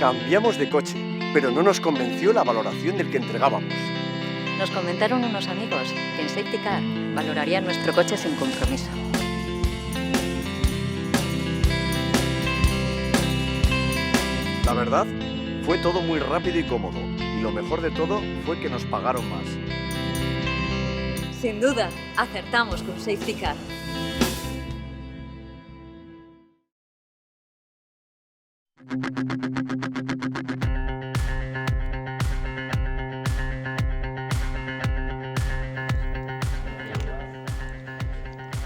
Cambiamos de coche, pero no nos convenció la valoración del que entregábamos. Nos comentaron unos amigos que en Safety Car valorarían nuestro coche sin compromiso. La verdad, fue todo muy rápido y cómodo. Y lo mejor de todo fue que nos pagaron más. Sin duda, acertamos con Safety Car.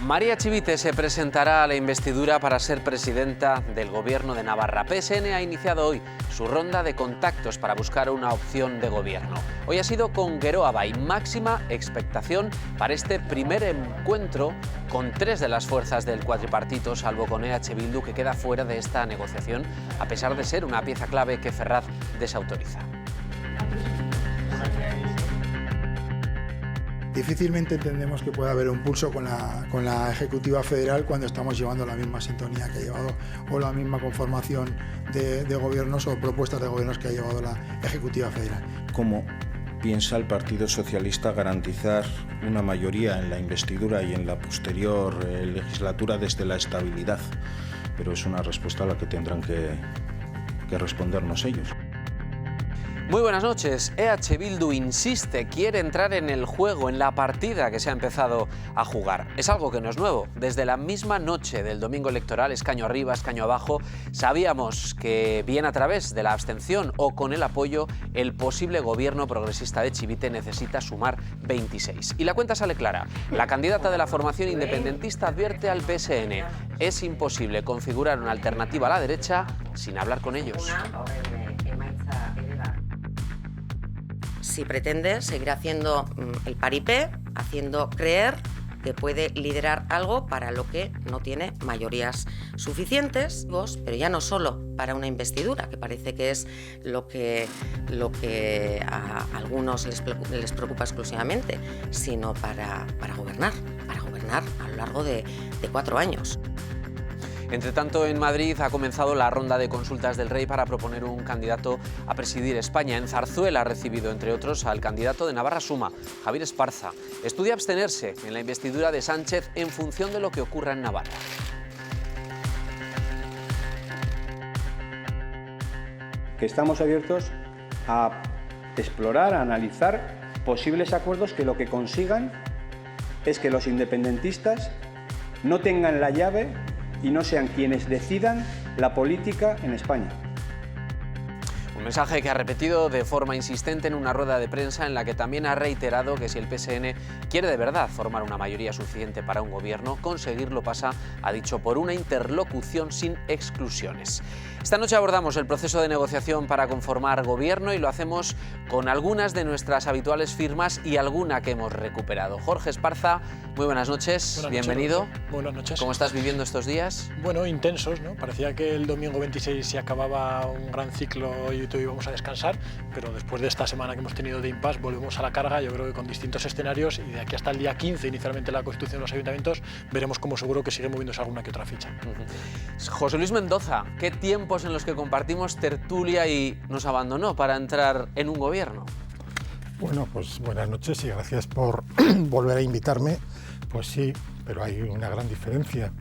María Chivite se presentará a la investidura para ser presidenta del Gobierno de Navarra. PSN ha iniciado hoy su ronda de contactos para buscar una opción de gobierno. Hoy ha sido con Geroa Bai, máxima expectación para este primer encuentro con tres de las fuerzas del cuatripartito, salvo con EH Bildu, que queda fuera de esta negociación, a pesar de ser una pieza clave que Ferraz desautoriza. Difícilmente entendemos que pueda haber un pulso con la Ejecutiva Federal cuando estamos llevando la misma sintonía que ha llevado o la misma conformación de gobiernos o propuestas de gobiernos que ha llevado la Ejecutiva Federal. ¿Cómo piensa el Partido Socialista garantizar una mayoría en la investidura y en la posterior legislatura desde la estabilidad? Pero es una respuesta a la que tendrán que respondernos ellos. Muy buenas noches. EH Bildu insiste, quiere entrar en el juego, en la partida que se ha empezado a jugar. Es algo que no es nuevo. Desde la misma noche del domingo electoral, escaño arriba, escaño abajo, sabíamos que bien a través de la abstención o con el apoyo, el posible gobierno progresista de Chivite necesita sumar 26. Y la cuenta sale clara. La candidata de la formación independentista advierte al PSN: es imposible configurar una alternativa a la derecha sin hablar con ellos. Si pretende seguir haciendo el paripé, haciendo creer que puede liderar algo para lo que no tiene mayorías suficientes, pero ya no solo para una investidura, que parece que es lo que a algunos les preocupa exclusivamente, sino para gobernar a lo largo de 4 años. Entre tanto, en Madrid ha comenzado la ronda de consultas del Rey para proponer un candidato a presidir España. En Zarzuela ha recibido, entre otros, al candidato de Navarra Suma, Javier Esparza. Estudia abstenerse en la investidura de Sánchez en función de lo que ocurra en Navarra. Que estamos abiertos a explorar, a analizar posibles acuerdos que lo que consigan es que los independentistas no tengan la llave y no sean quienes decidan la política en España. Un mensaje que ha repetido de forma insistente en una rueda de prensa en la que también ha reiterado que si el PSN quiere de verdad formar una mayoría suficiente para un gobierno, conseguirlo pasa, ha dicho, por una interlocución sin exclusiones. Esta noche abordamos el proceso de negociación para conformar gobierno y lo hacemos con algunas de nuestras habituales firmas y alguna que hemos recuperado. Jorge Esparza, muy buenas noches, bienvenido. Noches, buenas noches. ¿Cómo estás viviendo estos días? Bueno, intensos, ¿no? Parecía que el domingo 26 se acababa un gran ciclo y todos íbamos a descansar, pero después de esta semana que hemos tenido de impasse volvemos a la carga, yo creo que con distintos escenarios, y de aquí hasta el día 15, inicialmente la constitución de los ayuntamientos, veremos cómo seguro que sigue moviéndose alguna que otra ficha. José Luis Mendoza, ¿qué tiempos en los que compartimos tertulia y nos abandonó para entrar en un gobierno? Bueno, pues buenas noches y gracias por volver a invitarme. Pues sí, pero hay una gran diferencia.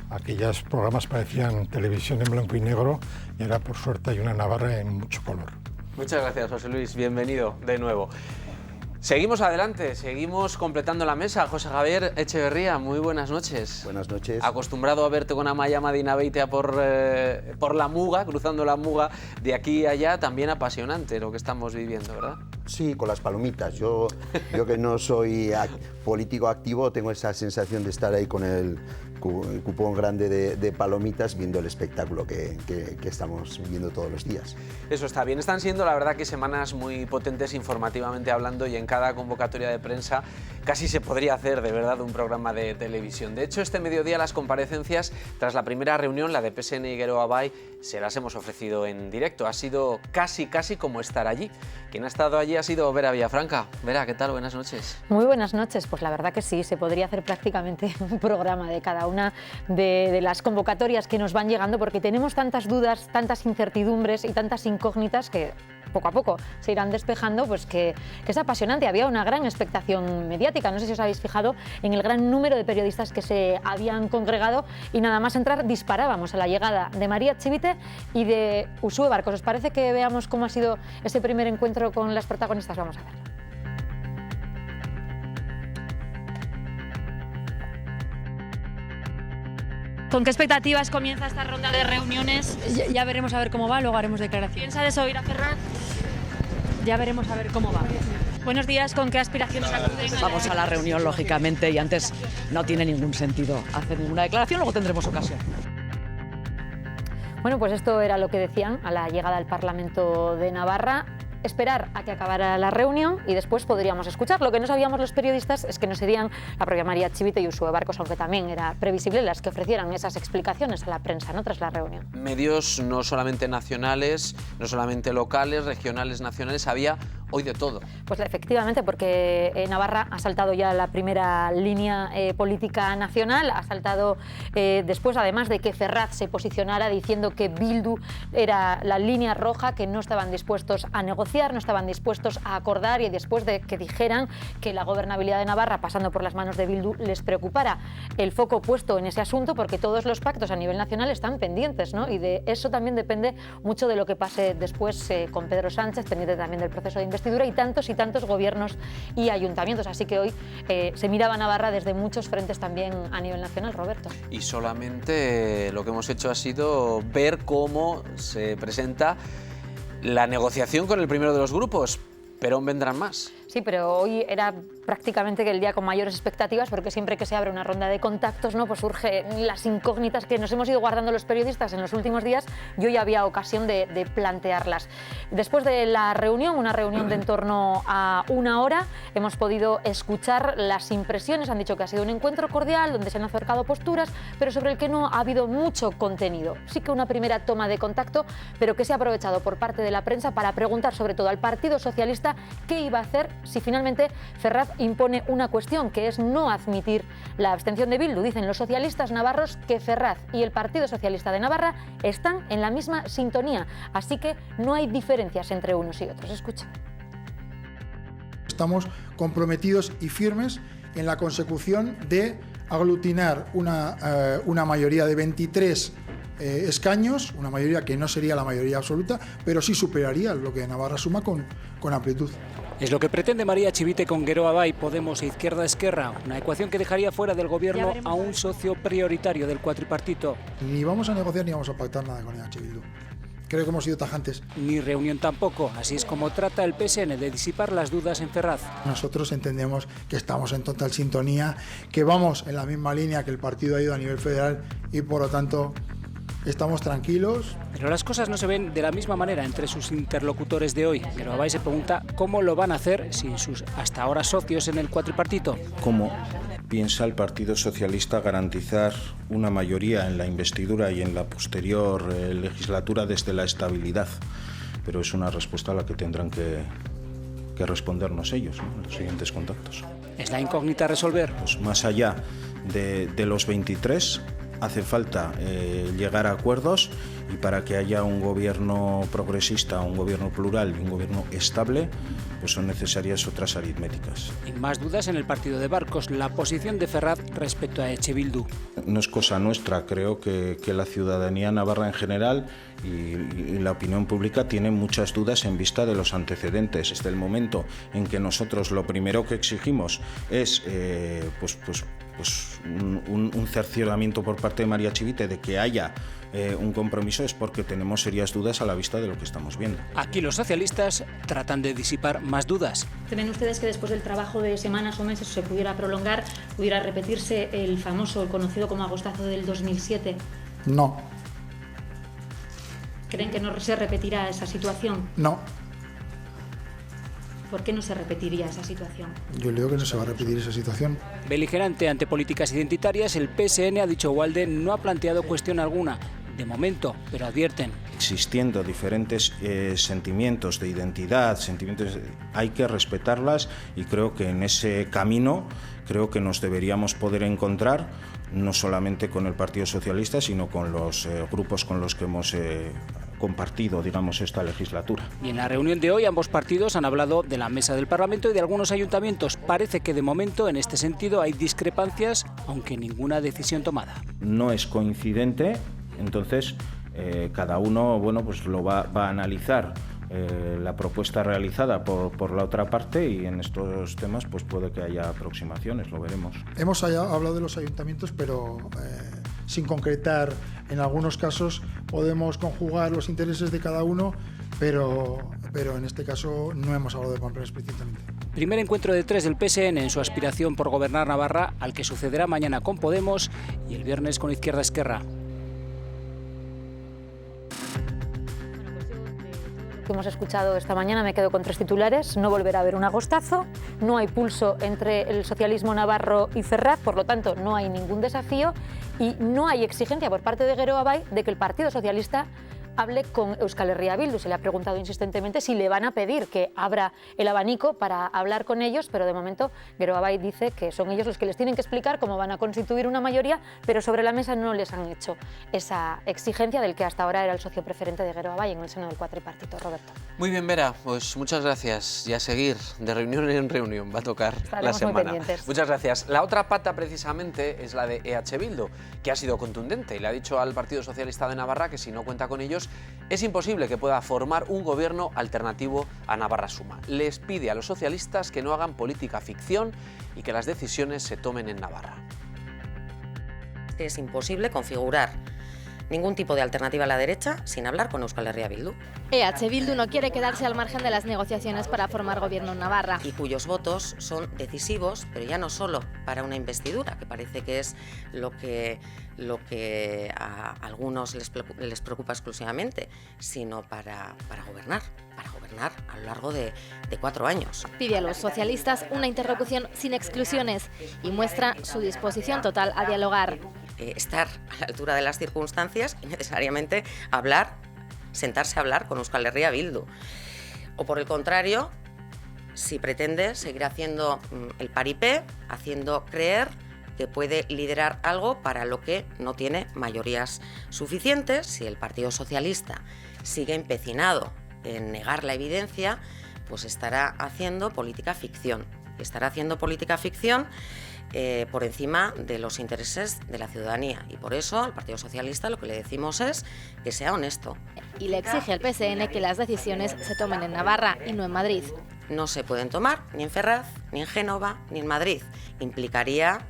Aquellos programas parecían televisión en blanco y negro y ahora por suerte hay una Navarra en mucho color. Muchas gracias, José Luis, bienvenido de nuevo. Seguimos adelante, seguimos completando la mesa. José Javier Echeverría, muy buenas noches. Buenas noches. Acostumbrado a verte con Amaya Madina Beitia por la Muga, cruzando la Muga de aquí a allá, también apasionante lo que estamos viviendo, ¿verdad? Sí, con las palomitas. Yo que no soy político activo, tengo esa sensación de estar ahí con el cupón grande de palomitas viendo el espectáculo que estamos viendo todos los días. Eso está bien. Están siendo, la verdad, que semanas muy potentes informativamente hablando, y en cada convocatoria de prensa casi se podría hacer de verdad un programa de televisión. De hecho, este mediodía las comparecencias tras la primera reunión, la de PSN y Geroa Bai, se las hemos ofrecido en directo. Ha sido casi como estar allí. Quien ha estado allí hoy ha sido Vera Villafranca. Vera, ¿qué tal? Buenas noches. Muy buenas noches. Pues la verdad que sí, se podría hacer prácticamente un programa de cada una de las convocatorias que nos van llegando, porque tenemos tantas dudas, tantas incertidumbres y tantas incógnitas que poco a poco se irán despejando, pues que es apasionante. Había una gran expectación mediática. No sé si os habéis fijado en el gran número de periodistas que se habían congregado, y nada más entrar disparábamos a la llegada de María Chivite y de Uxue Barkos. ¿Os parece que veamos cómo ha sido ese primer encuentro con las protagonistas? Vamos a ver. ¿Con qué expectativas comienza esta ronda de reuniones? Ya veremos a ver cómo va, luego haremos declaración. ¿Piensa desoír a Ferraz? Ya veremos a ver cómo va. Buenos días, ¿con qué aspiraciones acuden? Vamos a la reunión, lógicamente, y antes no tiene ningún sentido hacer ninguna declaración, luego tendremos ocasión. Bueno, pues esto era lo que decían a la llegada al Parlamento de Navarra. Esperar a que acabara la reunión y después podríamos escuchar. Lo que no sabíamos los periodistas es que no serían la propia María Chivite y Uxue Barkos, aunque también era previsible, las que ofrecieran esas explicaciones a la prensa, ¿no?, tras la reunión. Medios no solamente nacionales, no solamente locales, regionales, nacionales, había hoy de todo. Pues efectivamente, porque Navarra ha saltado ya la primera línea política nacional, ha saltado después, además de que Ferraz se posicionara diciendo que Bildu era la línea roja, que no estaban dispuestos a negociar, no estaban dispuestos a acordar, y después de que dijeran que la gobernabilidad de Navarra, pasando por las manos de Bildu, les preocupara. El foco puesto en ese asunto, porque todos los pactos a nivel nacional están pendientes, ¿no? Y de eso también depende mucho de lo que pase después con Pedro Sánchez, pendiente también del proceso de investidura, y tantos gobiernos y ayuntamientos. Así que hoy se miraba a Navarra desde muchos frentes también a nivel nacional, Roberto. Y solamente lo que hemos hecho ha sido ver cómo se presenta la negociación con el primero de los grupos, pero aún vendrán más. Sí, pero hoy era prácticamente que el día con mayores expectativas, porque siempre que se abre una ronda de contactos, ¿no?, pues surgen las incógnitas que nos hemos ido guardando los periodistas en los últimos días, y hoy había ocasión de plantearlas. Después de la reunión, una reunión de en torno a una hora, hemos podido escuchar las impresiones. Han dicho que ha sido un encuentro cordial, donde se han acercado posturas, pero sobre el que no ha habido mucho contenido. Sí que una primera toma de contacto, pero que se ha aprovechado por parte de la prensa para preguntar sobre todo al Partido Socialista qué iba a hacer si finalmente Ferraz impone una cuestión, que es no admitir la abstención de Bildu. Dicen los socialistas navarros que Ferraz y el Partido Socialista de Navarra están en la misma sintonía, así que no hay diferencias entre unos y otros. Escucha. Estamos comprometidos y firmes en la consecución de aglutinar una mayoría de 23 escaños, una mayoría que no sería la mayoría absoluta, pero sí superaría el bloque de Navarra Suma con amplitud. Es lo que pretende María Chivite con Geroa Bai, Podemos e Izquierda Esquerra, una ecuación que dejaría fuera del gobierno a un socio prioritario del cuatripartito. Ni vamos a negociar ni vamos a pactar nada con EH Bildu. Creo que hemos sido tajantes. Ni reunión tampoco, así es como trata el PSN de disipar las dudas en Ferraz. Nosotros entendemos que estamos en total sintonía, que vamos en la misma línea que el partido ha ido a nivel federal, y por lo tanto estamos tranquilos. Pero las cosas no se ven de la misma manera entre sus interlocutores de hoy. Geroa Bai se pregunta cómo lo van a hacer sin sus hasta ahora socios en el cuatripartito. ¿Cómo piensa el Partido Socialista garantizar una mayoría en la investidura y en la posterior legislatura desde la estabilidad? Pero es una respuesta a la que tendrán que respondernos ellos, ¿no?, en los siguientes contactos. ¿Es la incógnita a resolver? Pues más allá de los 23, hace falta llegar a acuerdos, y para que haya un gobierno progresista, un gobierno plural y un gobierno estable, pues son necesarias otras aritméticas. Y más dudas en el partido de Barkos, la posición de Ferraz respecto a EH Bildu. No es cosa nuestra, creo que la ciudadanía navarra en general y la opinión pública tiene muchas dudas en vista de los antecedentes. Desde el momento en que nosotros lo primero que exigimos es un cercioramiento por parte de María Chivite de que haya un compromiso, es porque tenemos serias dudas a la vista de lo que estamos viendo. Aquí los socialistas tratan de disipar más dudas. ¿Creen ustedes que después del trabajo de semanas o meses se pudiera prolongar, pudiera repetirse el conocido como agostazo del 2007? No. ¿Creen que no se repetirá esa situación? No. ¿Por qué no se repetiría esa situación? Yo leo que no se va a repetir esa situación. Beligerante ante políticas identitarias, el PSN, ha dicho Walde, no ha planteado cuestión alguna, de momento, pero advierten existiendo diferentes sentimientos de identidad, hay que respetarlas, y creo que en ese camino creo que nos deberíamos poder encontrar, no solamente con el Partido Socialista, sino con los grupos con los que hemos compartido, digamos, esta legislatura. Y en la reunión de hoy ambos partidos han hablado de la mesa del Parlamento y de algunos ayuntamientos. Parece que de momento en este sentido hay discrepancias, aunque ninguna decisión tomada. No es coincidente, entonces cada uno, bueno, pues lo va a analizar la propuesta realizada por la otra parte, y en estos temas pues puede que haya aproximaciones, lo veremos. Hemos hablado de los ayuntamientos, pero sin concretar. En algunos casos podemos conjugar los intereses de cada uno, pero en este caso no hemos hablado de Pamplona explícitamente. Primer encuentro de 3 del PSN en su aspiración por gobernar Navarra, al que sucederá mañana con Podemos y el viernes con Izquierda Esquerra. Que hemos escuchado esta mañana me quedo con 3 titulares. No volverá a haber un agostazo, no hay pulso entre el socialismo navarro y Ferraz, por lo tanto no hay ningún desafío, y no hay exigencia por parte de Geroa Bai de que el Partido Socialista hable con Euskal Herria Bildu. Se le ha preguntado insistentemente si le van a pedir que abra el abanico para hablar con ellos, pero de momento Geroa Bai dice que son ellos los que les tienen que explicar cómo van a constituir una mayoría, pero sobre la mesa no les han hecho esa exigencia del que hasta ahora era el socio preferente de Geroa Bai en el seno del cuatripartito. Roberto. Muy bien, Vera, pues muchas gracias, y a seguir de reunión en reunión, va a tocar la semana. Muchas gracias. La otra pata precisamente es la de EH Bildu, que ha sido contundente y le ha dicho al Partido Socialista de Navarra que si no cuenta con ellos es imposible que pueda formar un gobierno alternativo a Navarra Suma. Les pide a los socialistas que no hagan política ficción y que las decisiones se tomen en Navarra. Es imposible configurar ningún tipo de alternativa a la derecha sin hablar con Euskal Herria Bildu. EH Bildu no quiere quedarse al margen de las negociaciones para formar gobierno en Navarra. Y cuyos votos son decisivos, pero ya no solo para una investidura, que parece que es lo que a algunos les preocupa exclusivamente, sino para gobernar a lo largo de 4 años. Pide a los socialistas una interlocución sin exclusiones y muestra su disposición total a dialogar. Estar a la altura de las circunstancias y necesariamente sentarse a hablar con Euskal Herria Bildu. O por el contrario, si pretende seguir haciendo el paripé, haciendo creer que puede liderar algo para lo que no tiene mayorías suficientes, si el Partido Socialista sigue empecinado en negar la evidencia, pues estará haciendo política ficción. Estará haciendo política ficción por encima de los intereses de la ciudadanía, y por eso al Partido Socialista lo que le decimos es que sea honesto. Y le exige al PSN que las decisiones se tomen en Navarra y no en Madrid. No se pueden tomar ni en Ferraz, ni en Génova, ni en Madrid. Implicaría,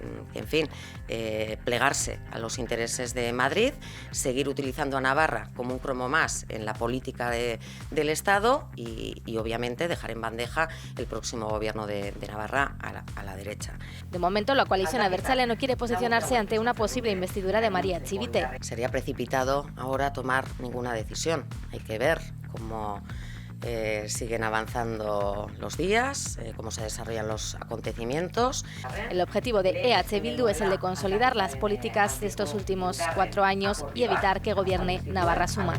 plegarse a los intereses de Madrid, seguir utilizando a Navarra como un cromo más en la política del Estado y obviamente dejar en bandeja el próximo gobierno de Navarra a la derecha. De momento, la coalición abertzale no quiere posicionarse ante una posible investidura de María Chivite. Sería precipitado ahora tomar ninguna decisión. Hay que ver cómo siguen avanzando los días, cómo se desarrollan los acontecimientos. El objetivo de EH Bildu es el de consolidar las políticas de estos últimos 4 años y evitar que gobierne Navarra Suma.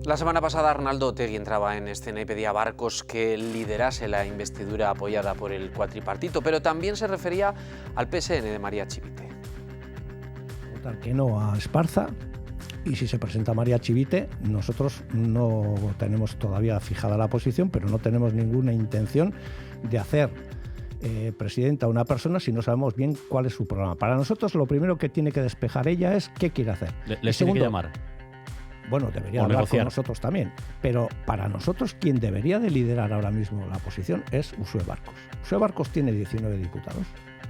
La semana pasada Arnaldo Otegi entraba en escena y pedía a Barcos que liderase la investidura apoyada por el cuatripartito, pero también se refería al PSN de María Chivite. Votar que no a Esparza. Y si se presenta María Chivite, nosotros no tenemos todavía fijada la posición, pero no tenemos ninguna intención de hacer presidenta a una persona si no sabemos bien cuál es su programa. Para nosotros lo primero que tiene que despejar ella es qué quiere hacer. ¿Les tiene que llamar? Bueno, debería hablar con nosotros también, pero para nosotros quien debería de liderar ahora mismo la posición es Uxue Barkos. Uxue Barkos tiene 19 diputados.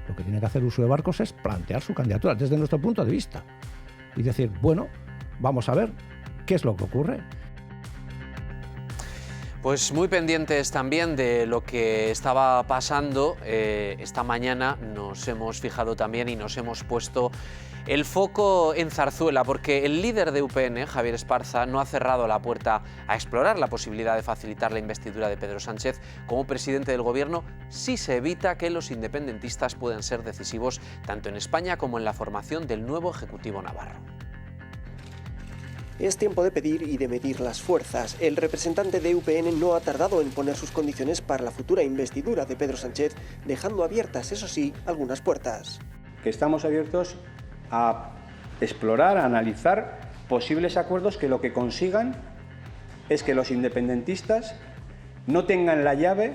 Lo que tiene que hacer Uxue Barkos es plantear su candidatura desde nuestro punto de vista y decir, bueno, vamos a ver qué es lo que ocurre. Pues muy pendientes también de lo que estaba pasando. Esta mañana nos hemos fijado también y nos hemos puesto el foco en Zarzuela, porque el líder de UPN, Javier Esparza, no ha cerrado la puerta a explorar la posibilidad de facilitar la investidura de Pedro Sánchez como presidente del gobierno si se evita que los independentistas puedan ser decisivos tanto en España como en la formación del nuevo Ejecutivo navarro. Es tiempo de pedir y de medir las fuerzas. El representante de UPN no ha tardado en poner sus condiciones para la futura investidura de Pedro Sánchez, dejando abiertas, eso sí, algunas puertas. Que estamos abiertos a explorar, a analizar posibles acuerdos que lo que consigan es que los independentistas no tengan la llave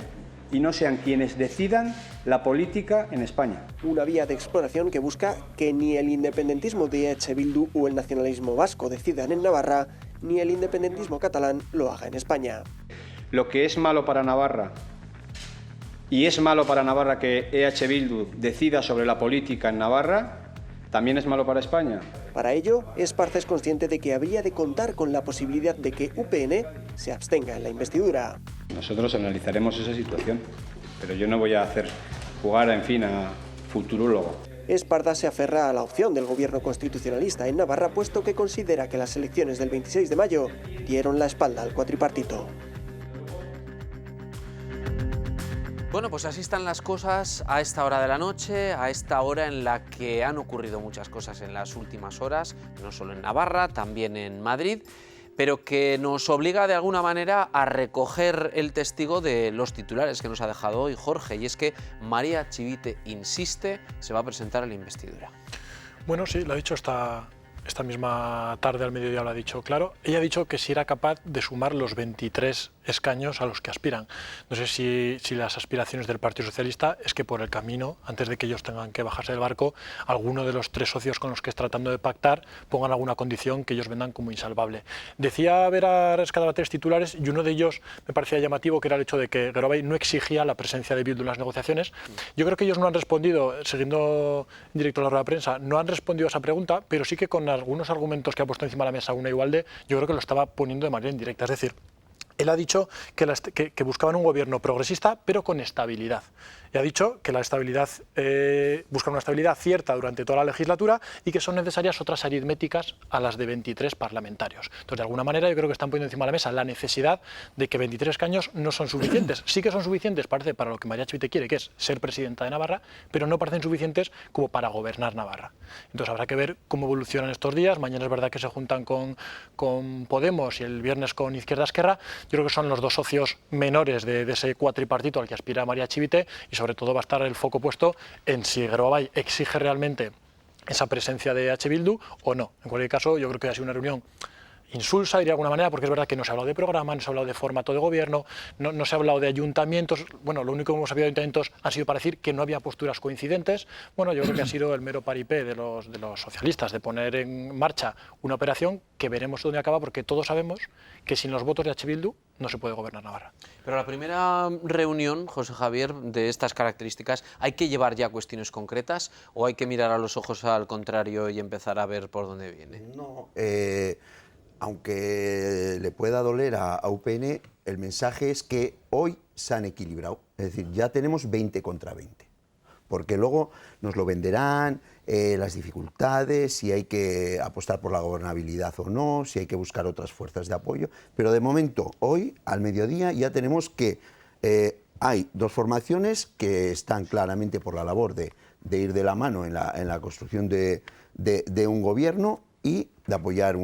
y no sean quienes decidan la política en España. Una vía de exploración que busca que ni el independentismo de EH Bildu o el nacionalismo vasco decidan en Navarra, ni el independentismo catalán lo haga en España. Lo que es malo para Navarra, y es malo para Navarra que EH Bildu decida sobre la política en Navarra, ¿también es malo para España? Para ello, Esparza es consciente de que habría de contar con la posibilidad de que UPN se abstenga en la investidura. Nosotros analizaremos esa situación, pero yo no voy a jugar, a futurólogo. Esparza se aferra a la opción del gobierno constitucionalista en Navarra, puesto que considera que las elecciones del 26 de mayo dieron la espalda al cuatripartito. Bueno, pues así están las cosas a esta hora de la noche, a esta hora en la que han ocurrido muchas cosas en las últimas horas, no solo en Navarra, también en Madrid, pero que nos obliga de alguna manera a recoger el testigo de los titulares que nos ha dejado hoy Jorge, y es que María Chivite insiste, se va a presentar a la investidura. Bueno, sí, lo ha dicho esta misma tarde al mediodía, lo ha dicho claro. Ella ha dicho que si era capaz de sumar los 23 escaños a los que aspiran. No sé si las aspiraciones del Partido Socialista es que por el camino, antes de que ellos tengan que bajarse del barco, alguno de los tres socios con los que está tratando de pactar pongan alguna condición que ellos vendan como insalvable. Decía Vera, rescataba tres titulares y uno de ellos me parecía llamativo, que era el hecho de que Geroa Bai no exigía la presencia de Bildu en las negociaciones. Yo creo que ellos no han respondido, siguiendo en directo la rueda de prensa, no han respondido a esa pregunta, pero sí que con algunos argumentos que ha puesto encima de la mesa Una Igualde, yo creo que lo estaba poniendo de manera indirecta. Es decir, él ha dicho que buscaban un gobierno progresista, pero con estabilidad. Y ha dicho que la estabilidad, buscan una estabilidad cierta durante toda la legislatura y que son necesarias otras aritméticas a las de 23 parlamentarios. Entonces, de alguna manera, yo creo que están poniendo encima de la mesa la necesidad de que 23 escaños no son suficientes. Sí que son suficientes, parece, para lo que María Chivite quiere, que es ser presidenta de Navarra, pero no parecen suficientes como para gobernar Navarra. Entonces, habrá que ver cómo evolucionan estos días. Mañana es verdad que se juntan con Podemos y el viernes con Izquierda Esquerra. Yo creo que son los dos socios menores de ese cuatripartito al que aspira María Chivite, y sobre todo va a estar el foco puesto en si Geroa Bai exige realmente esa presencia de EH Bildu o no. En cualquier caso, yo creo que ha sido una reunión insulsa, diría de alguna manera, porque es verdad que no se ha hablado de programa, no se ha hablado de formato de gobierno, no se ha hablado de ayuntamientos. Bueno, lo único que hemos sabido de ayuntamientos ha sido para decir que no había posturas coincidentes. Bueno, yo creo que ha sido el mero paripé de los socialistas de poner en marcha una operación que veremos dónde acaba, porque todos sabemos que sin los votos de EH Bildu no se puede gobernar Navarra. Pero la primera reunión, José Javier, de estas características, ¿hay que llevar ya cuestiones concretas o hay que mirar a los ojos al contrario y empezar a ver por dónde viene? No, aunque le pueda doler a UPN, el mensaje es que hoy se han equilibrado. Es decir, ya tenemos 20 contra 20. Porque luego nos lo venderán, las dificultades, si hay que apostar por la gobernabilidad o no, si hay que buscar otras fuerzas de apoyo. Pero de momento, hoy, al mediodía, ya tenemos que hay dos formaciones que están claramente por la labor de ir de la mano en la construcción de un gobierno y de apoyar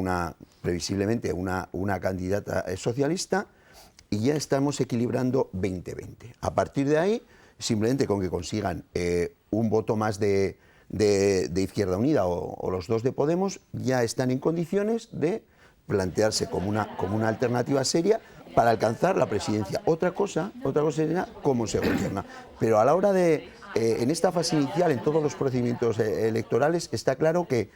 previsiblemente una candidata socialista, y ya estamos equilibrando 20-20. A partir de ahí, simplemente con que consigan un voto más de Izquierda Unida o los dos de Podemos, ya están en condiciones de plantearse como una alternativa seria para alcanzar la presidencia. Otra cosa sería cómo se gobierna. Pero a la hora en esta fase inicial, en todos los procedimientos electorales, está claro que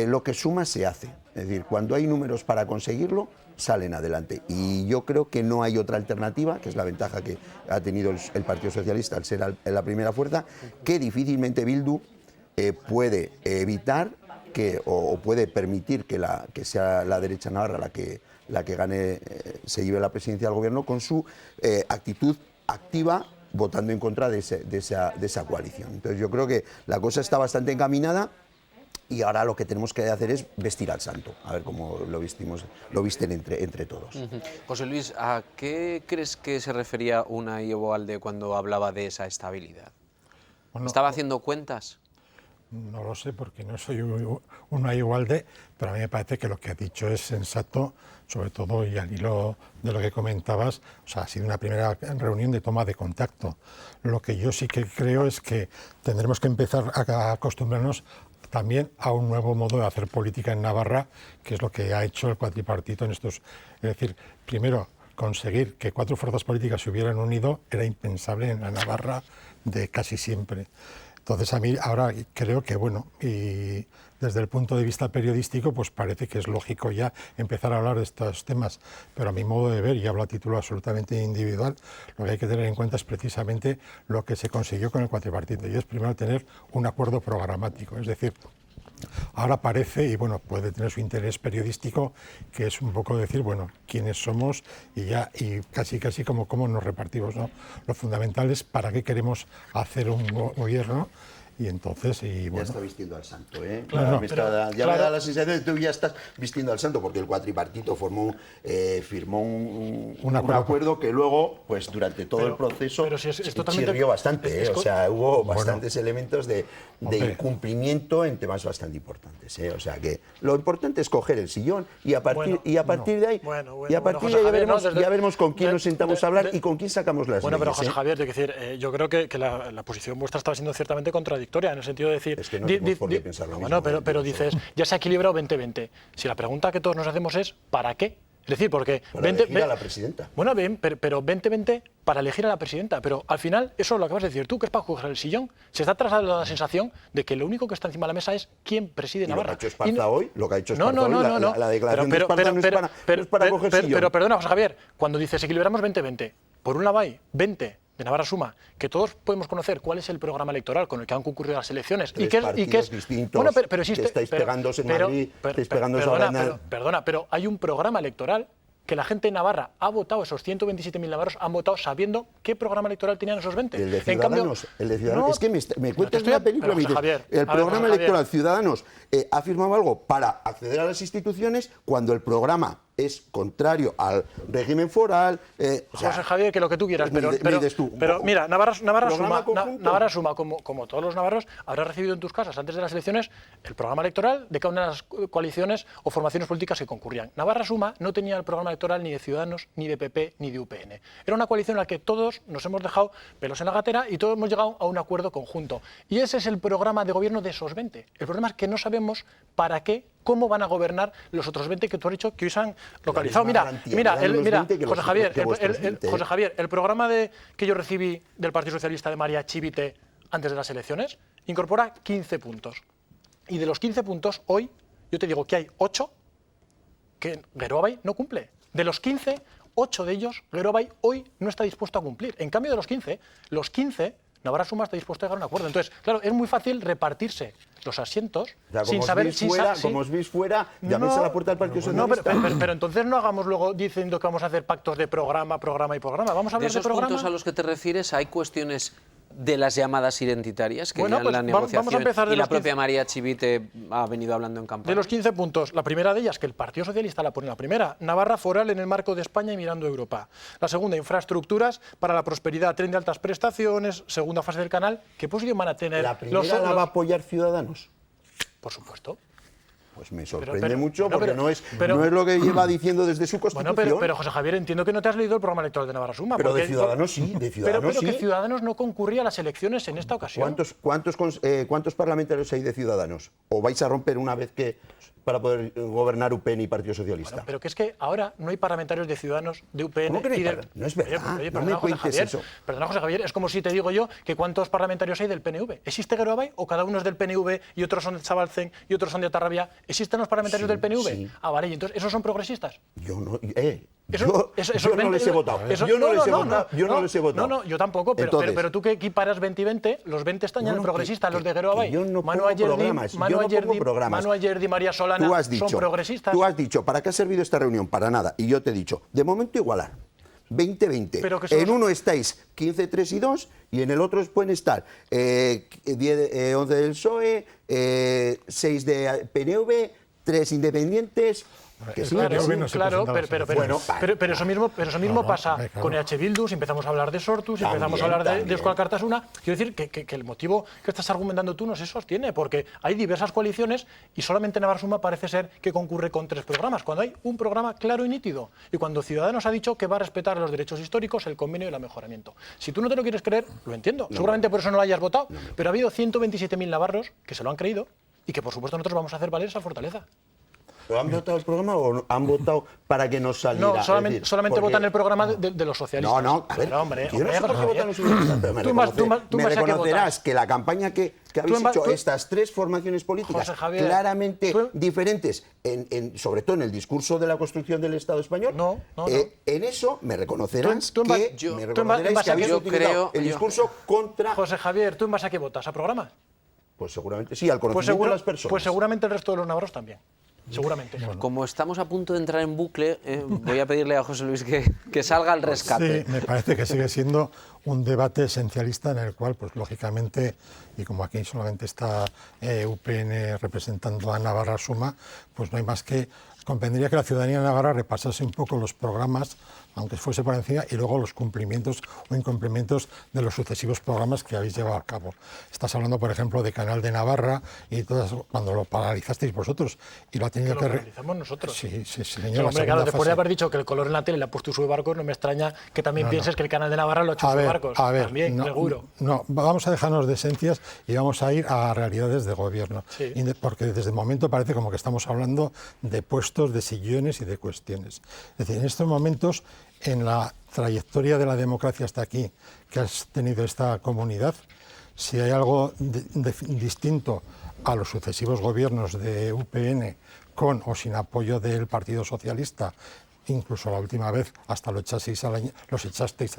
lo que suma se hace. Es decir, cuando hay números para conseguirlo, salen adelante. Y yo creo que no hay otra alternativa, que es la ventaja que ha tenido el Partido Socialista al ser la primera fuerza, que difícilmente Bildu puede evitar o puede permitir que sea la derecha navarra la que gane, se lleve la presidencia del gobierno con su actitud activa, votando en contra de esa coalición. Entonces yo creo que la cosa está bastante encaminada. Y ahora lo que tenemos que hacer es vestir al santo, a ver cómo lo visten entre todos. José Luis, ¿a qué crees que se refería Una Igualde cuando hablaba de esa estabilidad? Bueno, ¿estaba haciendo cuentas? No lo sé porque no soy uno igual pero a mí me parece que lo que ha dicho es sensato, sobre todo y al hilo de lo que comentabas, o sea, ha sido una primera reunión de toma de contacto. Lo que yo sí que creo es que tendremos que empezar a acostumbrarnos también a un nuevo modo de hacer política en Navarra, que es lo que ha hecho el cuatripartito en estos... Es decir, primero, conseguir que 4 fuerzas políticas se hubieran unido era impensable en la Navarra de casi siempre. Entonces a mí ahora creo que, bueno, y desde el punto de vista periodístico, pues parece que es lógico ya empezar a hablar de estos temas, pero a mi modo de ver, y hablo a título absolutamente individual, lo que hay que tener en cuenta es precisamente lo que se consiguió con el cuatripartito, y es primero tener un acuerdo programático, es decir, ahora parece, y bueno, puede tener su interés periodístico, que es un poco decir, bueno, quiénes somos y casi como cómo nos repartimos, ¿no? Lo fundamental es para qué queremos hacer un gobierno. Y entonces, bueno... Ya está vistiendo al santo, ¿eh? Claro, me da la sensación de que tú ya estás vistiendo al santo, porque el cuatripartito firmó un acuerdo que luego, pues durante todo el proceso, chirrió bastante, o sea, hubo bastantes elementos de incumplimiento en temas bastante importantes, ¿eh? O sea, que lo importante es coger el sillón y a partir de ahí, ya veremos con quién nos sentamos a hablar y con quién sacamos las leyes. Bueno, pero José Javier, yo creo que la posición vuestra está siendo ciertamente contradictoria, en el sentido de decir... Es que no tenemos por qué pensar lo mismo. Bueno, pero dices, ya se ha equilibrado 20-20. Si la pregunta que todos nos hacemos es, ¿para qué? Es decir, porque... Para elegir a la presidenta. Bueno, bien, pero 20-20 para elegir a la presidenta. Pero al final, eso lo acabas de decir tú, que es para coger el sillón. Se está trasladando la sensación de que lo único que está encima de la mesa es quién preside Navarra. Lo que ha hecho Esparza hoy, la declaración de Esparza no es para coger el sillón. Pero perdona, José Javier, cuando dices equilibramos 20-20, por un lado hay 20 de Navarra Suma, que todos podemos conocer cuál es el programa electoral con el que han concurrido las elecciones y qué es distintos, bueno, pero existe, estáis pegándose en Madrid, estáis pegándose ahora perdona, pero hay un programa electoral que la gente de Navarra ha votado, esos 127.000 navarros han votado sabiendo qué programa electoral tenían esos 20. El de Ciudadanos, es que me cuentas una película, me dices, Javier, el programa electoral Ciudadanos ha firmado algo para acceder a las instituciones cuando el programa es contrario al régimen foral. José Javier, que lo que tú quieras, pero mira, Navarra Suma, como todos los navarros, habrá recibido en tus casas antes de las elecciones el programa electoral de cada una de las coaliciones o formaciones políticas que concurrían. Navarra Suma no tenía el programa electoral ni de Ciudadanos, ni de PP, ni de UPN. Era una coalición en la que todos nos hemos dejado pelos en la gatera y todos hemos llegado a un acuerdo conjunto. Y ese es el programa de gobierno de esos 20. El problema es que no sabemos para qué, cómo van a gobernar los otros 20 que tú has dicho que hoy se han localizado. Mira, José Javier, el programa que yo recibí del Partido Socialista de María Chivite antes de las elecciones incorpora 15 puntos. Y de los 15 puntos, hoy, yo te digo que hay 8 que Geroabay no cumple. De los 15, 8 de ellos, Geroabay hoy no está dispuesto a cumplir. En cambio de los 15, Navarra Suma está dispuesto a llegar a un acuerdo. Entonces, claro, es muy fácil repartirse los asientos sin saber... Como os veis fuera, llaméis a la puerta del Partido Socialista. Pero entonces no hagamos luego diciendo que vamos a hacer pactos de programa. Vamos a hablar de programa. ¿De esos puntos a los que te refieres hay cuestiones de las llamadas identitarias que bueno, ya en la negociación vamos a empezar de y la propia María Chivite ha venido hablando en campaña? De los 15 puntos, la primera de ellas, que el Partido Socialista la pone la primera, Navarra foral en el marco de España y mirando a Europa. La segunda, infraestructuras para la prosperidad, tren de altas prestaciones, segunda fase del canal. ¿Qué posición van a tener? ¿La primera la va a apoyar Ciudadanos? Por supuesto. Pues me sorprende mucho porque no es lo que lleva diciendo desde su constitución. Bueno, pero José Javier, entiendo que no te has leído el programa electoral de Navarra Suma. Pero de Ciudadanos sí, pero que Ciudadanos no concurría a las elecciones en esta ocasión. ¿Cuántos parlamentarios hay de Ciudadanos? ¿O vais a romper una vez que para poder gobernar UPN y Partido Socialista? Bueno, pero que es que ahora no hay parlamentarios de Ciudadanos, de UPN y del... No es verdad, no me cuentes eso. Perdona, José Javier, es como si te digo yo que ¿cuántos parlamentarios hay del PNV? ¿Existe Geroabay o cada uno es del PNV y otros son de Chabalcén y otros son de Atarrabia? ¿Existen los parlamentarios del PNV? Sí. Ah, vale, y entonces, ¿esos son progresistas? Yo no... Yo no les he votado. Yo no les he votado. No, yo tampoco, pero tú que equiparas 20 y 20, los 20 están ya en el progresista, los de Geroabay. Yo no pongo programas. Manu Ayerdi, María Solana son progresistas. Tú has dicho, ¿para qué ha servido esta reunión? Para nada. Y yo te he dicho, de momento igualar. 20-20. En uno estáis 15, 3 y 2 y en el otro pueden estar 11 del PSOE, 6 de PNV 3 independientes. Que sí, claro, que sí. claro, Bueno, pero eso mismo pasa con EH Bildu, si empezamos a hablar de Sortu, si empezamos a hablar de Euskal Kartasuna. Quiero decir que el motivo que estás argumentando tú no se sostiene, porque hay diversas coaliciones y solamente Navarra Suma parece ser que concurre con 3 programas, cuando hay un programa claro y nítido, y cuando Ciudadanos ha dicho que va a respetar los derechos históricos, el convenio y el mejoramiento. Si tú no te lo quieres creer, lo entiendo, seguramente por eso no lo hayas votado, pero ha habido 127.000 navarros que se lo han creído y que por supuesto nosotros vamos a hacer valer esa fortaleza. ¿Pero han votado el programa o han votado para que nos saliera? No, solamente votan el programa de los socialistas. No, a ver, pero, hombre, yo no sé por qué votan los socialistas, pero me reconocerás que la campaña que habéis hecho, estas 3 formaciones políticas claramente diferentes, sobre todo en el discurso de la construcción del Estado español, en eso me reconocerás que habéis utilizado el discurso contra... José Javier, ¿tú en base a qué votas? ¿A programa? Pues seguramente sí, al conocimiento de las personas. Pues seguramente el resto de los navarros también. Seguramente. Como estamos a punto de entrar en bucle, voy a pedirle a José Luis que salga al rescate. Sí, me parece que sigue siendo un debate esencialista en el cual, pues lógicamente, y como aquí solamente está UPN representando a Navarra Suma, pues no hay más que... Convendría que la ciudadanía navarra repasase un poco los programas, aunque fuese por encima, y luego los cumplimientos o incumplimientos de los sucesivos programas que habéis llevado a cabo. Estás hablando, por ejemplo, de Canal de Navarra y todas, cuando lo paralizasteis vosotros y lo ha tenido que... Lo paralizamos nosotros. Sí, señor. Sí, hombre, claro, después de haber dicho que el color en la tele le ha puesto Sube Barcos, no me extraña que también pienses que el Canal de Navarra lo ha hecho Sube Barcos. A ver, también, seguro. No, vamos a dejarnos de esencias y vamos a ir a realidades de gobierno. Sí. Porque desde el momento parece como que estamos hablando de puestos, de sillones y de cuestiones. Es decir, en estos momentos, en la trayectoria de la democracia hasta aquí que has tenido esta comunidad, si hay algo distinto a los sucesivos gobiernos de UPN con o sin apoyo del Partido Socialista, incluso la última vez hasta los echasteis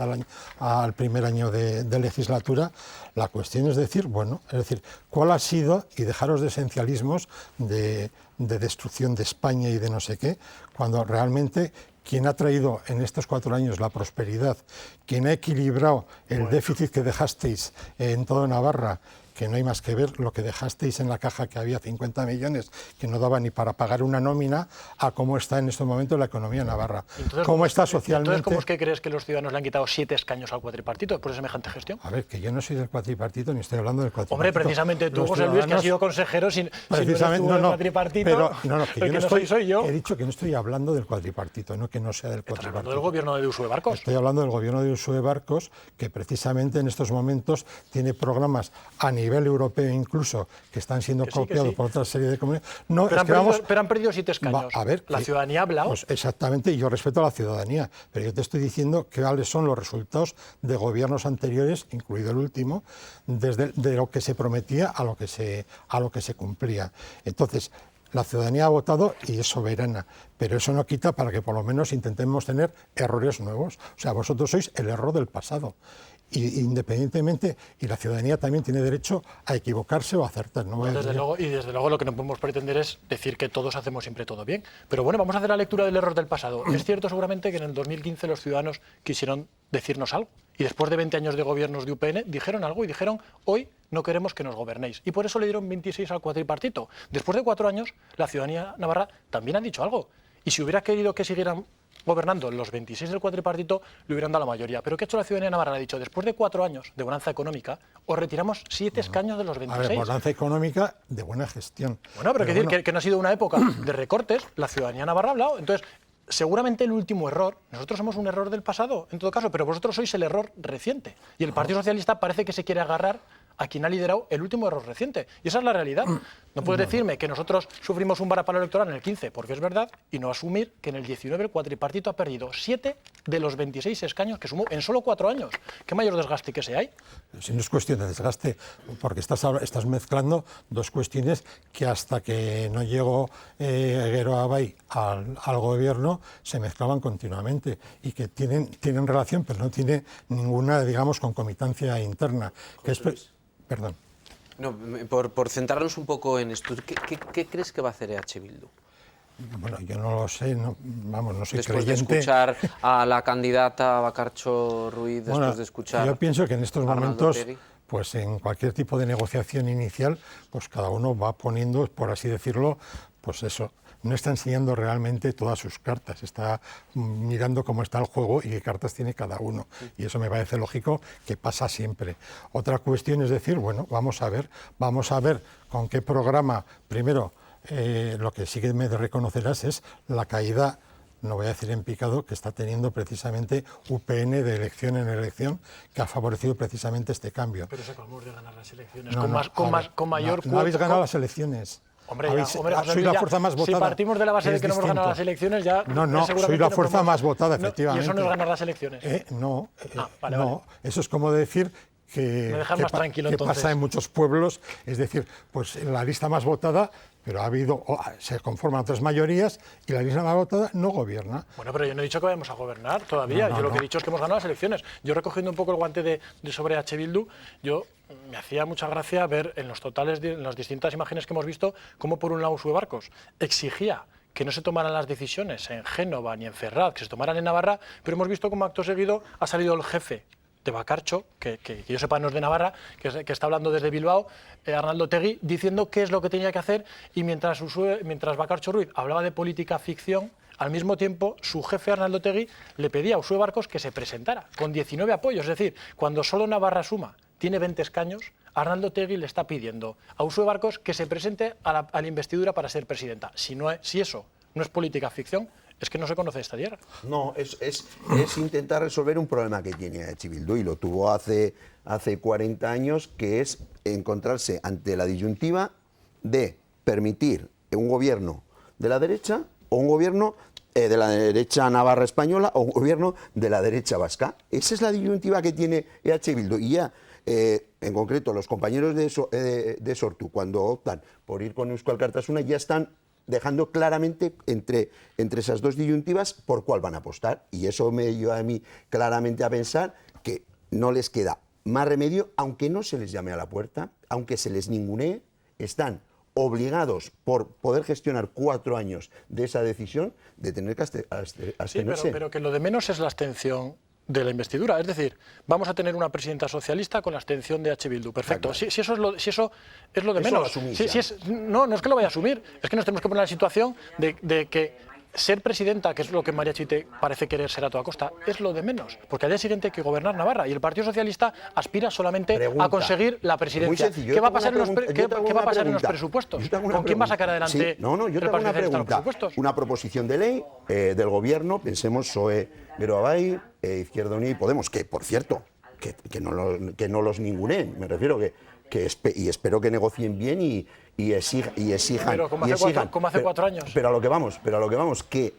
al primer año de legislatura, la cuestión es decir, bueno, es decir, ¿cuál ha sido, y dejaros de esencialismos de destrucción de España y de no sé qué, cuando realmente quien ha traído en estos 4 años la prosperidad, quien ha equilibrado el déficit que dejasteis en toda Navarra, que no hay más que ver lo que dejasteis en la caja, que había 50 millones, que no daba ni para pagar una nómina, a cómo está en estos momentos la economía navarra. Entonces, ¿Cómo está socialmente? Entonces, ¿cómo es que crees que los ciudadanos le han quitado 7 escaños al cuatripartito después de semejante gestión? A ver, que yo no soy del cuatripartito, ni estoy hablando del cuatripartito. Hombre, precisamente tú, José Luis, que has sido consejero sin precisamente, del cuatripartito, pero, que el yo que no soy yo. He dicho que no estoy hablando del cuatripartito, no que no sea del cuatripartito. ¿Estás hablando del gobierno de Ursúe Barcos? Estoy hablando del gobierno de Ursúe Barcos, que precisamente en estos momentos tiene programas a nivel europeo incluso, que están siendo copiados por otra serie de comunidades. No, pero han perdido 7 escaños. A ver, la ciudadanía ha hablado. Pues exactamente, y yo respeto a la ciudadanía, pero yo te estoy diciendo cuáles son los resultados de gobiernos anteriores, incluido el último, de lo que se prometía a lo que se cumplía. Entonces, la ciudadanía ha votado y es soberana, pero eso no quita para que por lo menos intentemos tener errores nuevos. O sea, vosotros sois el error del pasado. Y independientemente, y la ciudadanía también tiene derecho a equivocarse o a acertar. Desde luego lo que no podemos pretender es decir que todos hacemos siempre todo bien. Pero bueno, vamos a hacer la lectura del error del pasado. Es cierto seguramente que en el 2015 los ciudadanos quisieron decirnos algo. Y después de 20 años de gobiernos de UPN dijeron algo y dijeron, hoy no queremos que nos gobernéis. Y por eso le dieron 26 al cuatripartito. Después de 4 años, la ciudadanía navarra también ha dicho algo. Y si hubiera querido que siguieran gobernando los 26 del cuatripartito, le hubieran dado la mayoría. Pero ¿qué ha hecho la ciudadanía navarra? Ha dicho, después de 4 años de bonanza económica, os retiramos 7 escaños de los 26. A ver, bonanza económica de buena gestión. Bueno, pero hay que decir que no ha sido una época de recortes, la ciudadanía navarra ha hablado. Entonces, seguramente el último error, nosotros somos un error del pasado, en todo caso, pero vosotros sois el error reciente. Y el Partido Socialista parece que se quiere agarrar a quien ha liderado el último error reciente. Y esa es la realidad. No puedes decirme que nosotros sufrimos un varapalo electoral en el 15, porque es verdad, y no asumir que en el 19 el cuatripartito ha perdido 7 de los 26 escaños que sumó en solo 4 años. ¿Qué mayor desgaste que ese hay? Si no es cuestión de desgaste, porque estás mezclando dos cuestiones que hasta que no llegó Gero Abay al gobierno se mezclaban continuamente y que tienen relación, pero no tiene ninguna, digamos, concomitancia interna. Que es, perdón. No, por centrarnos un poco en esto, ¿qué crees que va a hacer EH Bildu? Bueno, yo no lo sé, no soy después creyente. De escuchar a la candidata Bakartxo Ruiz, después de escuchar... Yo pienso que en estos Arnaldo momentos, Otegi, pues en cualquier tipo de negociación inicial, pues cada uno va poniendo, por así decirlo, pues eso, no está enseñando realmente todas sus cartas, está mirando cómo está el juego y qué cartas tiene cada uno. Y eso me parece lógico que pasa siempre. Otra cuestión es decir, bueno, vamos a ver con qué programa, primero, lo que sí que me reconocerás es la caída, no voy a decir en picado, que está teniendo precisamente UPN de elección en elección, que ha favorecido precisamente este cambio. Pero se acabamos de ganar las elecciones con mayor... No habéis ganado las elecciones. Hombre, soy la fuerza más votada. Si partimos de la base de que no hemos ganado las elecciones, ya... No, soy la fuerza más votada, efectivamente. ¿Y eso no es ganar las elecciones? Vale. Eso es como decir que pasa en muchos pueblos, es decir, pues la lista más votada, pero se conforman otras mayorías y la lista más votada no gobierna. Bueno, pero yo no he dicho que vayamos a gobernar todavía, yo lo que he dicho es que hemos ganado las elecciones. Yo recogiendo un poco el guante de sobre H. Bildu, me hacía mucha gracia ver en los totales, en las distintas imágenes que hemos visto, cómo por un lado Usue Barcos exigía que no se tomaran las decisiones en Génova ni en Ferraz, que se tomaran en Navarra, pero hemos visto cómo acto seguido ha salido el jefe de Bakartxo, que yo sepa no es de Navarra, que está hablando desde Bilbao, Arnaldo Otegi, diciendo qué es lo que tenía que hacer, y mientras Bakartxo Ruiz hablaba de política ficción, al mismo tiempo su jefe Arnaldo Otegi le pedía a Usue Barcos que se presentara, con 19 apoyos, es decir, cuando solo Navarra Suma tiene 20 escaños, Arnaldo Otegi le está pidiendo a Usue Barcos que se presente a la investidura para ser presidenta. Si eso no es política ficción, es que no se conoce esta tierra. No, es intentar resolver un problema que tiene H. Bildu y lo tuvo hace 40 años, que es encontrarse ante la disyuntiva de permitir un gobierno de la derecha o un gobierno de la derecha navarra española o un gobierno de la derecha vasca. Esa es la disyuntiva que tiene H. Bildu y ya... en concreto, los compañeros de Sortu, cuando optan por ir con Eusko Alkartasuna, ya están dejando claramente entre esas dos disyuntivas por cuál van a apostar. Y eso me lleva a mí claramente a pensar que no les queda más remedio, aunque no se les llame a la puerta, aunque se les ningunee, están obligados por poder gestionar 4 años de esa decisión de tener que abstenerse. Sí, pero que lo de menos es la abstención de la investidura, es decir, vamos a tener una presidenta socialista con la abstención de H. Bildu, perfecto, si eso es lo de menos, no es que lo vaya a asumir, es que nos tenemos que poner en la situación de que ser presidenta, que es lo que María Chivite parece querer ser a toda costa, es lo de menos, porque al día siguiente hay que gobernar Navarra y el Partido Socialista aspira solamente a conseguir la presidencia. ¿Qué va a pasar en los presupuestos? ¿Con quién va a sacar adelante el Partido Socialista los presupuestos? Una proposición de ley del gobierno, pensemos PSOE, Gero Abay, Izquierda Unida y Podemos, que por cierto, que no los ninguneen, me refiero y espero que negocien bien y exijan. Pero como hace 4 años. Pero a lo que vamos, que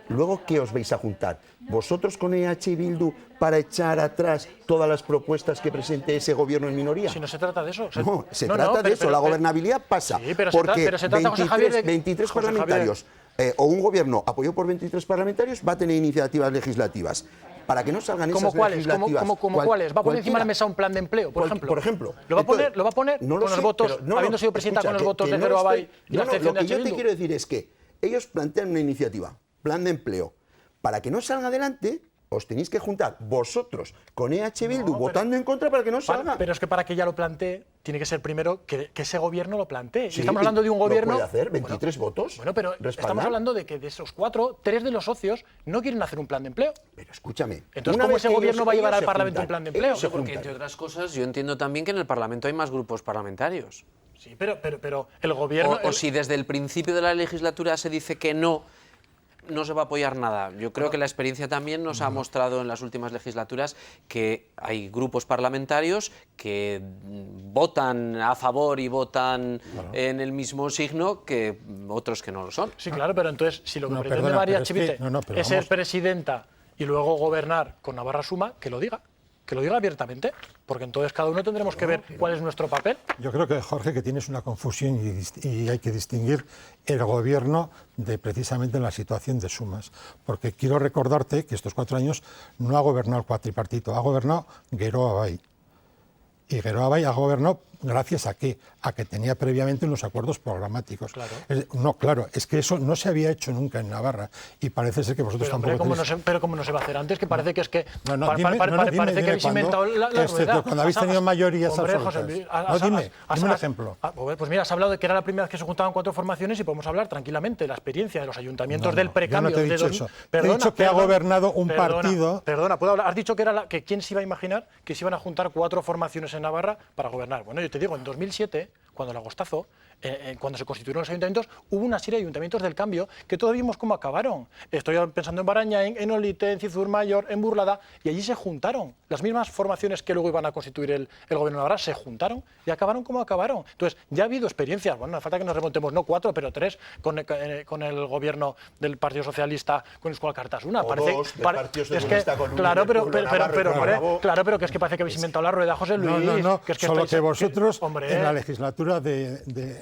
luego ¿qué os vais a juntar? ¿Vosotros con EH Bildu para echar atrás todas las propuestas que presente ese gobierno en minoría? Si no se trata de eso. No, se trata de eso. La gobernabilidad pasa porque 23 parlamentarios o un gobierno apoyado por 23 parlamentarios va a tener iniciativas legislativas. Para que no salgan esas legislativas. ¿Cómo cuáles? ¿Va a poner encima de la mesa un plan de empleo, por ejemplo? Por ejemplo. ¿Lo va a poner con los votos, habiendo sido presidenta con los votos de Gero Abay y la abstención de H. Bildu? Lo que yo te quiero decir es que ellos plantean una iniciativa, plan de empleo. Para que no salga adelante, os tenéis que juntar vosotros con EH Bildu votando en contra para que no salga. Pero es que para que ella lo plantee, tiene que ser primero que ese gobierno lo plantee. Sí, estamos hablando de un gobierno... ¿Lo puede hacer? ¿23 votos? Bueno, pero estamos hablando de que de esos 4, 3 de los socios no quieren hacer un plan de empleo. Pero escúchame... Entonces, ¿cómo ese gobierno va a llevar al Parlamento un plan de empleo? Porque, entre otras cosas, yo entiendo también que en el Parlamento hay más grupos parlamentarios. Sí, pero el gobierno... O si desde el principio de la legislatura se dice que no se va a apoyar nada. Yo creo que la experiencia también nos ha mostrado en las últimas legislaturas que hay grupos parlamentarios que votan a favor y votan en el mismo signo que otros que no lo son. Sí, claro, pero entonces, si lo que pretende María Chivite es ser presidenta y luego gobernar con Navarra Suma, que lo diga abiertamente, porque entonces cada uno tendremos que ver cuál es nuestro papel. Yo creo que, Jorge, que tienes una confusión y hay que distinguir el gobierno de precisamente la situación de Sumas, porque quiero recordarte que estos 4 años no ha gobernado el cuatripartito, ha gobernado Gero Abay. Y Gero Abay ha gobernado ¿gracias a qué? A que tenía previamente unos acuerdos programáticos. Claro. Claro, es que eso no se había hecho nunca en Navarra y parece ser que vosotros tampoco Pero ¿cómo no se va a hacer antes? Que parece que es que... Parece que habéis inventado la rueda. Cuando habéis tenido mayorías absolutas. Dime un ejemplo. Pues mira, has hablado de que era la primera vez que se juntaban 4 formaciones y podemos hablar tranquilamente de la experiencia de los ayuntamientos del precambio. Yo no te he dicho eso. Te he dicho que ha gobernado un partido... Perdona, ¿puedo hablar? Has dicho que quién se iba a imaginar que se iban a juntar 4 formaciones en Navarra para gobernar. Bueno, yo te digo, en 2007, cuando el agostazo, cuando se constituyeron los ayuntamientos, hubo una serie de ayuntamientos del cambio que todavía vimos cómo acabaron. Estoy pensando en Barañain, en Olite, en Cizurmayor, en Burlada, y allí se juntaron. Las mismas formaciones que luego iban a constituir el gobierno de Navarra se juntaron y acabaron como acabaron. Entonces, ya ha habido experiencias, bueno, no hace falta que nos remontemos, no 4, pero 3, con el gobierno del Partido Socialista, con Euskal Kartasuna. Parece, dos del Partido Socialista con claro, pero que es que parece que habéis inventado la rueda, José Luis. No, que es que solo estáis, que vosotros, en la legislatura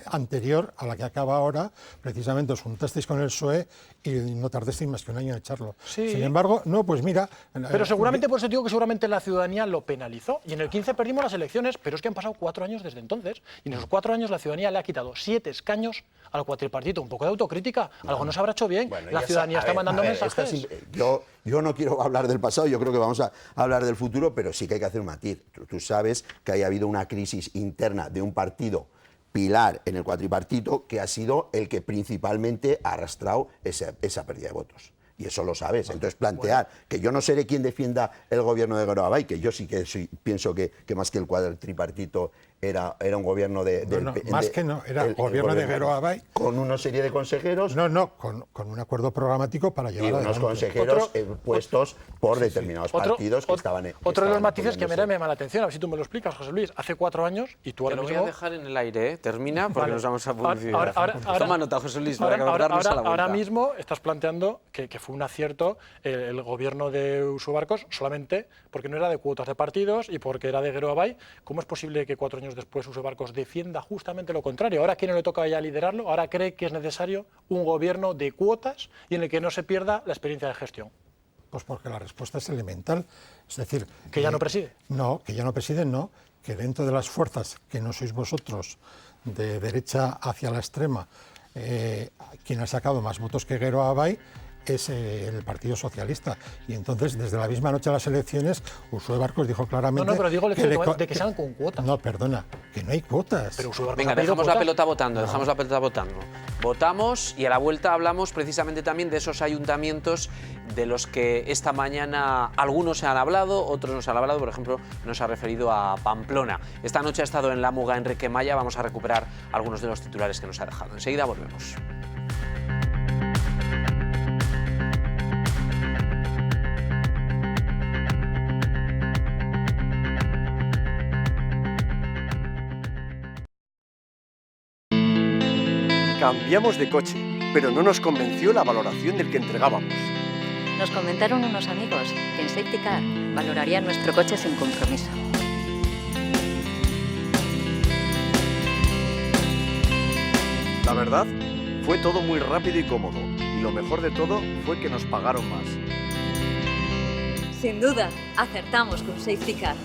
anterior a la que acaba ahora, precisamente os juntasteis con el PSOE y no tardasteis más que un año en echarlo. Sí. Sin embargo, no, pues mira... Pero seguramente, por eso digo que seguramente la ciudadanía lo penalizó y en el 15 perdimos las elecciones, pero es que han pasado 4 años desde entonces y en esos 4 años la ciudadanía le ha quitado 7 escaños al cuatripartito. Un poco de autocrítica, algo no se habrá hecho bien. Bueno, la ciudadanía está mandando mensajes. Yo no quiero hablar del pasado, yo creo que vamos a hablar del futuro, pero sí que hay que hacer un matiz. Tú sabes que haya habido una crisis interna de un partido pilar en el cuatripartito que ha sido el que principalmente ha arrastrado esa pérdida de votos. Y eso lo sabes. Entonces plantear que yo no seré quien defienda el gobierno de Geroa Bai, que yo sí que pienso que más que el cuatripartito era un gobierno era el gobierno de Geroa Bai. Con una serie de consejeros. Con un acuerdo programático para llevar adelante. Y unos consejeros puestos por determinados partidos que estaban... Otro de los matices que a mí me llama la atención, a ver si tú me lo explicas, José Luis. Hace 4 años y tú ahora mismo... Te lo voy a dejar en el aire, termina porque nos vamos a publicidad. Toma nota, José Luis, para darnos a la vuelta. Ahora mismo estás planteando que fue un acierto el gobierno de Uso Barcos solamente porque no era de cuotas de partidos y porque era de Geroa Bai. ¿Cómo es posible que 4 años después Uso Barcos defienda justamente lo contrario? Ahora, ¿quién no le toca ya liderarlo? Ahora cree que es necesario un gobierno de cuotas y en el que no se pierda la experiencia de gestión. Pues porque la respuesta es elemental. Es decir... ¿Que ya no preside? No, que ya no presiden, no. Que dentro de las fuerzas que no sois vosotros, de derecha hacia la extrema, quien ha sacado más votos que Geroa Bai es el Partido Socialista. Y entonces, desde la misma noche de las elecciones, Uso Barcos dijo claramente... No, pero digo el hecho de que sean con cuotas. No, perdona, que no hay cuotas. Pero venga, dejamos la pelota votando, Votamos y a la vuelta hablamos precisamente también de esos ayuntamientos de los que esta mañana algunos se han hablado, otros no se han hablado, por ejemplo, nos ha referido a Pamplona. Esta noche ha estado en la Muga Enrique Maya, vamos a recuperar algunos de los titulares que nos ha dejado. Enseguida volvemos. Cambiamos de coche, pero no nos convenció la valoración del que entregábamos. Nos comentaron unos amigos que en Safety Car valorarían nuestro coche sin compromiso. La verdad, fue todo muy rápido y cómodo, y lo mejor de todo fue que nos pagaron más. Sin duda, acertamos con Safety Car.